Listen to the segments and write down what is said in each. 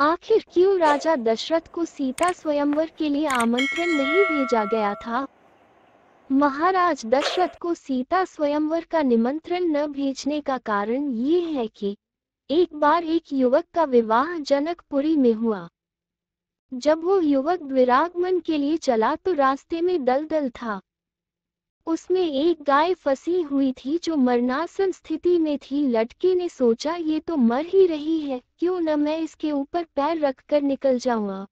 आखिर क्यों राजा दशरथ को सीता स्वयंवर के लिए आमंत्रण नहीं भेजा गया था? महाराज दशरथ को सीता स्वयंवर का निमंत्रण न भेजने का कारण ये है कि एक बार एक युवक का विवाह जनकपुरी में हुआ। जब वो युवक द्विरागमन के लिए चला तो रास्ते में दलदल था। उसमें एक गाय फंसी हुई थी जो मरणासन स्थिति में थी। लड़के ने सोचा ये तो मर ही रही है, क्यों न मैं इसके ऊपर पैर रखकर निकल जाऊंगा।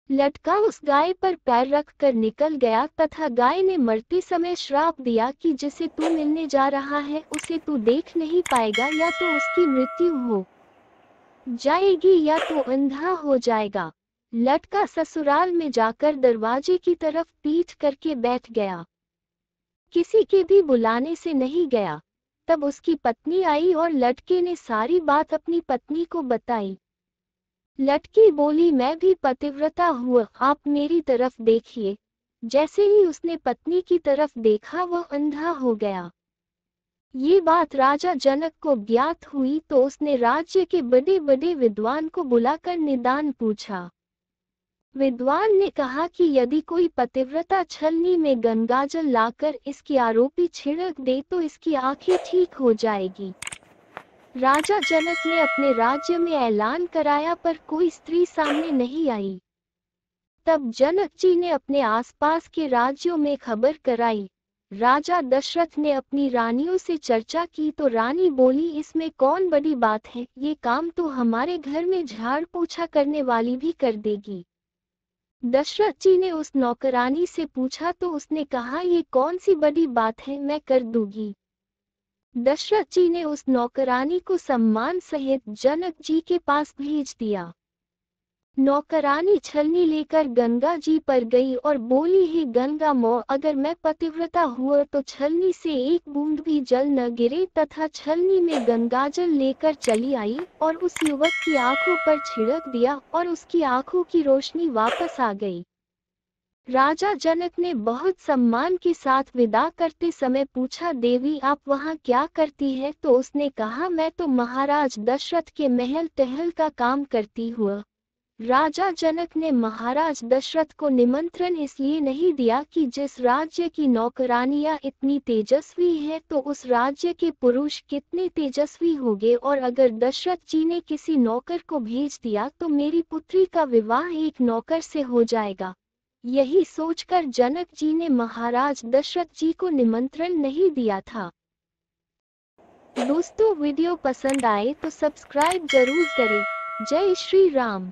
लड़का उस गाय पर पैर रखकर निकल गया तथा गाय ने मरते समय श्राप दिया कि जिसे तू मिलने जा रहा है उसे तू देख नहीं पाएगा, या तो उसकी मृत्यु हो जाएगी या तो अंधा हो जाएगा। लड़का ससुराल में जाकर दरवाजे की तरफ पीठ करके बैठ गया। किसी के भी बुलाने से नहीं गया। तब उसकी पत्नी आई और लड़के ने सारी बात अपनी पत्नी को बताई। लड़की बोली, मैं भी पतिव्रता हूँ, आप मेरी तरफ देखिए। जैसे ही उसने पत्नी की तरफ देखा वह अंधा हो गया। ये बात राजा जनक को ज्ञात हुई तो उसने राज्य के बड़े बड़े विद्वान को बुलाकर निदान पूछा। विद्वान ने कहा कि यदि कोई पतिव्रता छलनी में गंगाजल लाकर इसकी आरोपी छिड़क दे तो इसकी आंखें ठीक हो जाएगी। राजा जनक ने अपने राज्य में ऐलान कराया पर कोई स्त्री सामने नहीं आई। तब जनक जी ने अपने आसपास के राज्यों में खबर कराई। राजा दशरथ ने अपनी रानियों से चर्चा की तो रानी बोली, इसमें कौन बड़ी बात है, ये काम तो हमारे घर में झाड़ पोछा करने वाली भी कर देगी। दशरथ जी ने उस नौकरानी से पूछा तो उसने कहा, ये कौन सी बड़ी बात है, मैं कर दूंगी। दशरथ जी ने उस नौकरानी को सम्मान सहित जनक जी के पास भेज दिया। नौकरानी छलनी लेकर गंगा जी पर गई और बोली, हे गंगा मौ, अगर मैं पतिव्रता हुआ तो छलनी से एक बूंद भी जल न गिरे, तथा छलनी में गंगाजल लेकर चली आई और उस युवक की आंखों पर छिड़क दिया और उसकी आंखों की रोशनी वापस आ गई। राजा जनक ने बहुत सम्मान के साथ विदा करते समय पूछा, देवी आप वहाँ क्या करती है? तो उसने कहा, मैं तो महाराज दशरथ के महल टहल का काम करती हूँ। राजा जनक ने महाराज दशरथ को निमंत्रण इसलिए नहीं दिया कि जिस राज्य की नौकरानियां इतनी तेजस्वी है तो उस राज्य के पुरुष कितने तेजस्वी होंगे, और अगर दशरथ जी ने किसी नौकर को भेज दिया तो मेरी पुत्री का विवाह एक नौकर से हो जाएगा। यही सोचकर जनक जी ने महाराज दशरथ जी को निमंत्रण नहीं दिया था। दोस्तों, वीडियो पसंद आए तो सब्सक्राइब जरूर करें। जय श्री राम।